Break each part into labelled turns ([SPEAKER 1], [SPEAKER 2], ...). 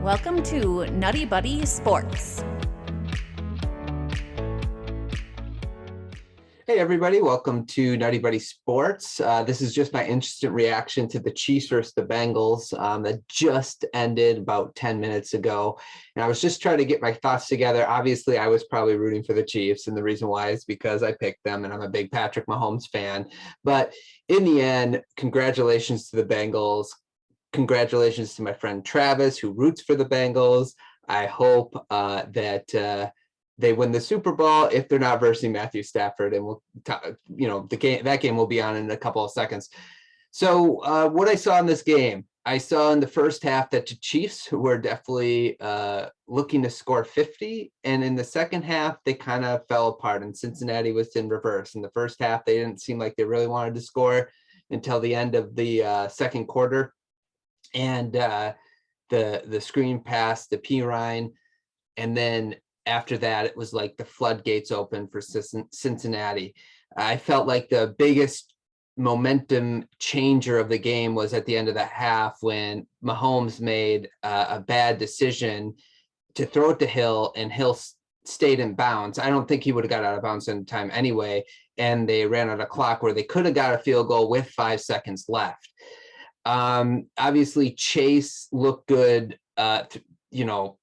[SPEAKER 1] Welcome to Nutty Buddy Sports.
[SPEAKER 2] Hey everybody, welcome to Nutty Buddy Sports. This is just my instant reaction to the Chiefs versus the Bengals that just ended about 10 minutes ago. And I was just trying to get my thoughts together. Obviously, I was probably rooting for the Chiefs, and the reason why is because I picked them and I'm a big Patrick Mahomes fan. But in the end, congratulations to the Bengals. Congratulations to my friend Travis, who roots for the Bengals. I hope that they win the Super Bowl if they're not versing Matthew Stafford, and we'll that game will be on in a couple of seconds. So what I saw in this game, I saw in the first half that the Chiefs were definitely looking to score 50, and in the second half they kind of fell apart, and Cincinnati was in reverse. In the first half, they didn't seem like they really wanted to score until the end of the second quarter, and the screen pass, the P Ryan, and then after that, it was like the floodgates open for Cincinnati. I felt like the biggest momentum changer of the game was at the end of the half when Mahomes made a bad decision to throw it to Hill, and Hill stayed in bounds. I don't think he would have got out of bounds in time anyway, and they ran out of clock where they could have got a field goal with 5 seconds left. Obviously, Chase looked good.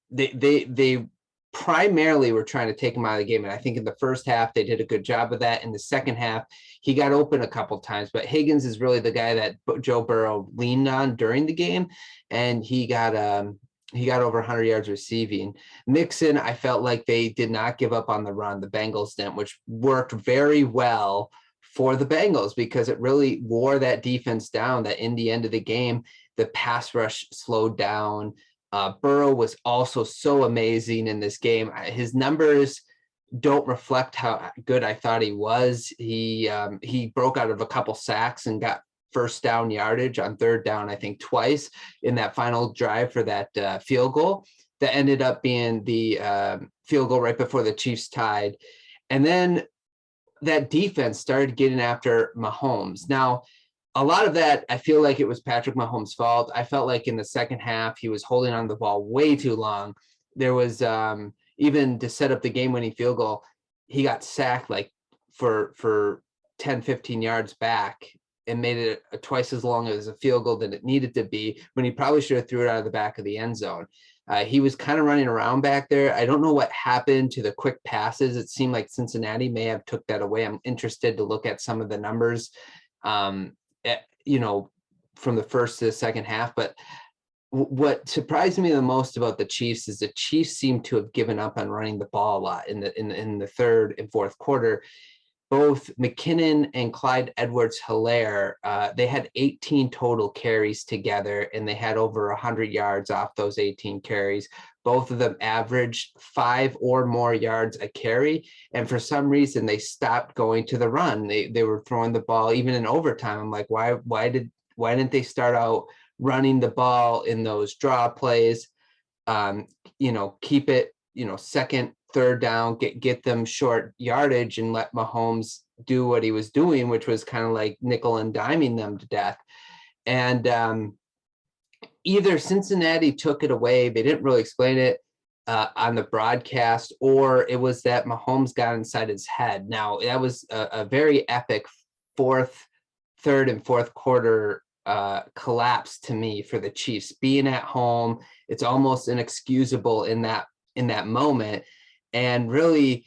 [SPEAKER 2] They primarily were trying to take him out of the game, and I think in the first half they did a good job of that. In the second half, he got open a couple times, but Higgins is really the guy that Joe Burrow leaned on during the game, and he got over 100 yards receiving. Mixon, I felt like they did not give up on the run. The Bengals didn't, which worked very well for the Bengals because it really wore that defense down. That in the end of the game, the pass rush slowed down. Burrow was also so amazing in this game. His numbers don't reflect how good I thought he was. He broke out of a couple sacks and got first down yardage on third down, I think twice in that final drive for that field goal that ended up being the field goal right before the Chiefs tied. And then that defense started getting after Mahomes. Now, a lot of that, I feel like it was Patrick Mahomes' fault. I felt like in the second half, he was holding on to the ball way too long. There was even to set up the game-winning field goal, he got sacked like for 10, 15 yards back and made it twice as long as a field goal than it needed to be when he probably should have threw it out of the back of the end zone. He was kind of running around back there. I don't know what happened to the quick passes. It seemed like Cincinnati may have took that away. I'm interested to look at some of the numbers, from the first to the second half. But what surprised me the most about the Chiefs is the Chiefs seem to have given up on running the ball a lot in the third and fourth quarter. Both McKinnon and Clyde Edwards-Helaire, they had 18 total carries together, and they had over 100 yards off those 18 carries. Both of them averaged 5 or more yards a carry, and for some reason they stopped going to the run. They were throwing the ball even in overtime. I'm like, why didn't they start out running the ball in those draw plays? Keep it, second, third down, get them short yardage and let Mahomes do what he was doing, which was kind of like nickel and diming them to death. And either Cincinnati took it away, they didn't really explain it on the broadcast, or it was that Mahomes got inside his head. Now, that was a very epic third and fourth quarter collapse to me for the Chiefs. Being at home, it's almost inexcusable in that moment. And really,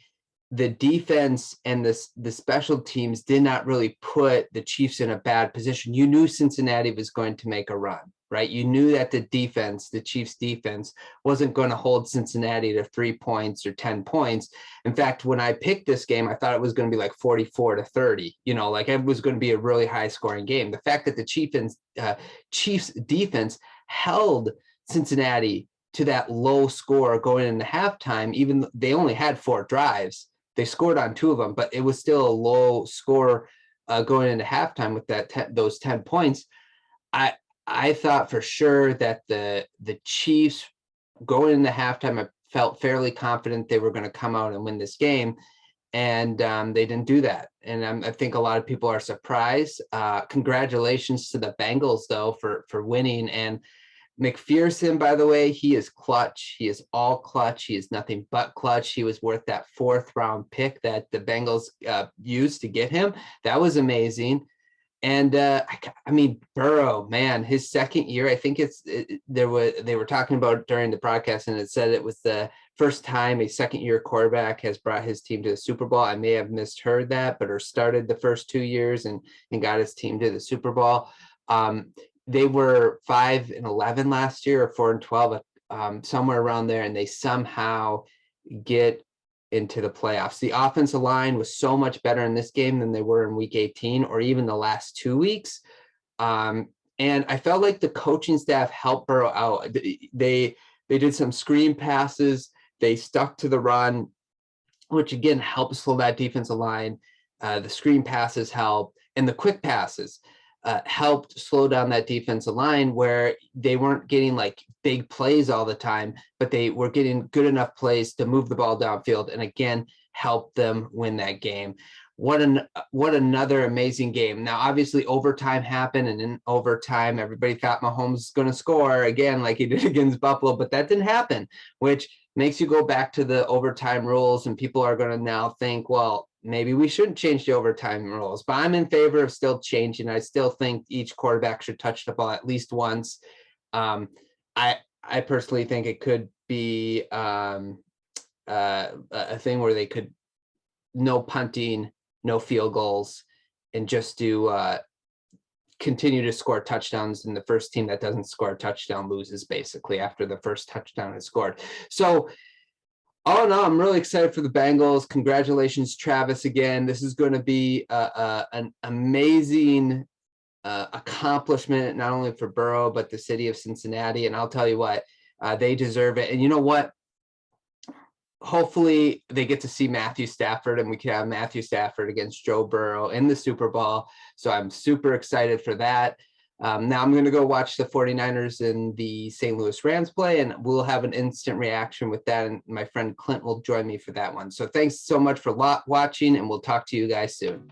[SPEAKER 2] the defense and the special teams did not really put the Chiefs in a bad position. You knew Cincinnati was going to make a run, right? You knew that the Chiefs defense wasn't going to hold Cincinnati to 3 points or 10 points. In fact, when I picked this game, I thought it was going to be like 44-30, like it was going to be a really high scoring game. The fact that the Chiefs defense held Cincinnati to that low score going into halftime, even they only had 4 drives. They scored on 2 of them, but it was still a low score going into halftime with those 10 points. I thought for sure that the Chiefs going into halftime, I felt fairly confident they were going to come out and win this game, and they didn't do that. And I think a lot of people are surprised. Congratulations to the Bengals, though, for winning. And McPherson, by the way, he is clutch. He is all clutch. He is nothing but clutch. He was worth that 4th-round pick that the Bengals used to get him. That was amazing. And I mean, Burrow, man, his second year, I think they were talking about during the broadcast, and it said it was the first time a second-year quarterback has brought his team to the Super Bowl. I may have misheard that, but or started the first 2 years and got his team to the Super Bowl. They were 5-11 last year, or 4-12, somewhere around there, and they somehow get into the playoffs. The offensive line was so much better in this game than they were in week 18 or even the last 2 weeks. And I felt like the coaching staff helped Burrow out. They did some screen passes. They stuck to the run, which again helps slow that defensive line. The screen passes help, and the quick passes helped slow down that defensive line, where they weren't getting like big plays all the time, but they were getting good enough plays to move the ball downfield and again help them win that game. What another amazing game. Now, obviously overtime happened, and in overtime, everybody thought Mahomes was going to score again like he did against Buffalo, but that didn't happen, which makes you go back to the overtime rules, and people are going to now think, well, maybe we shouldn't change the overtime rules, but I'm in favor of still changing. I still think each quarterback should touch the ball at least once. I personally think it could be a thing where they could no punting, no field goals, and just do continue to score touchdowns, and the first team that doesn't score a touchdown loses basically after the first touchdown is scored. So all in all, I'm really excited for the Bengals. Congratulations, Travis, again. This is going to be an amazing accomplishment, not only for Burrow, but the city of Cincinnati. And I'll tell you what, they deserve it. And you know what? Hopefully they get to see Matthew Stafford, and we can have Matthew Stafford against Joe Burrow in the Super Bowl. So I'm super excited for that. Now I'm going to go watch the 49ers and the St. Louis Rams play, and we'll have an instant reaction with that. And my friend Clint will join me for that one. So thanks so much for watching, and we'll talk to you guys soon.